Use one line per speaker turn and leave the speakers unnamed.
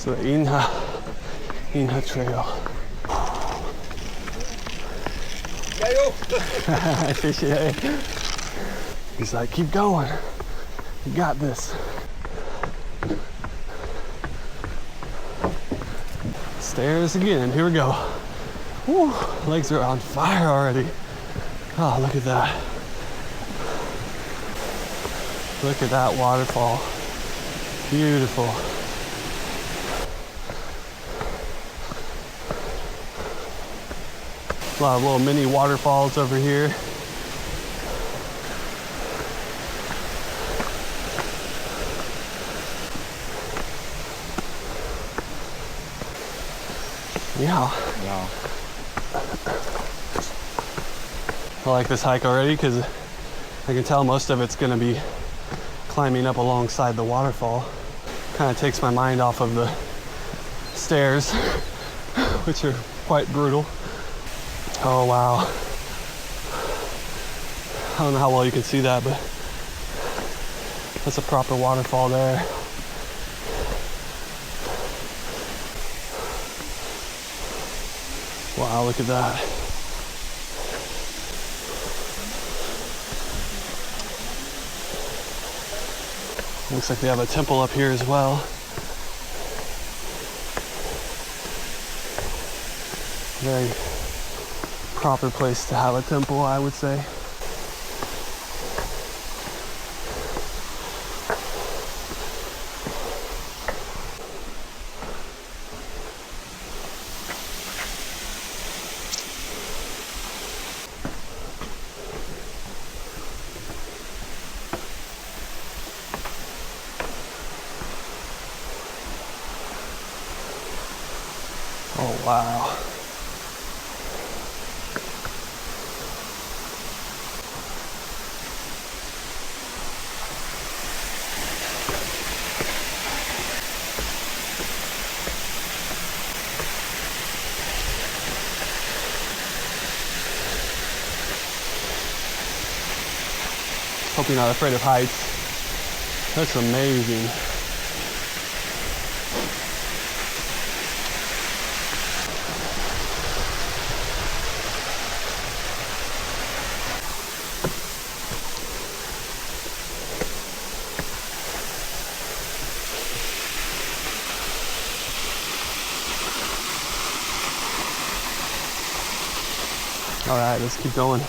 So the Inha Trail. He's like, keep going. You got this. Stairs again. Here we go. Whew, legs are on fire already. Oh, look at that. Look at that waterfall. Beautiful. A lot of little mini waterfalls over here. Yeah.
Wow.
I like this hike already because I can tell most of it's going to be climbing up alongside the waterfall. Kind of takes my mind off of the stairs, which are quite brutal. Oh wow. I don't know how well you can see that, but that's a proper waterfall there. Wow, look at that. Looks like they have a temple up here as well. Very proper place to have a temple, I would say. Oh, wow. Hope you're not afraid of heights. That's amazing. All right, let's keep going.